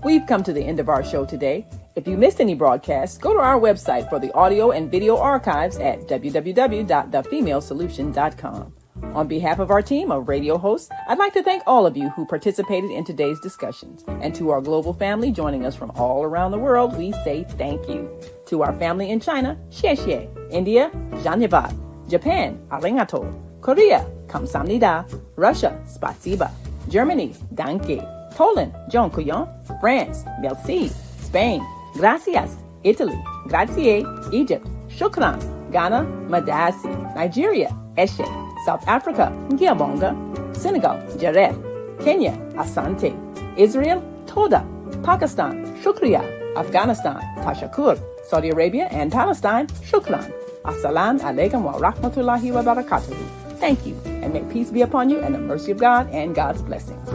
We've come to the end of our show today. If you missed any broadcasts, go to our website for the audio and video archives at www.thefemalesolution.com. On behalf of our team of radio hosts, I'd like to thank all of you who participated in today's discussions. And to our global family joining us from all around the world, we say thank you. To our family in China, xie xie. India, Dhanyavad. Japan, arigato. Korea, kamsamnida. Russia, spasiba. Germany, danke. Poland, dziękuję. France, merci. Spain, gracias. Italy, grazie. Egypt, shukran. Ghana, madasi. Nigeria, eshe. South Africa, Ngiyabonga. Senegal, Jaref. Kenya, Asante. Israel, Toda. Pakistan, Shukriya. Afghanistan, Tashakur. Saudi Arabia and Palestine, Shukran. Assalamu alaikum wa rahmatullahi wa barakatuhu. Thank you, and may peace be upon you and the mercy of God and God's blessings.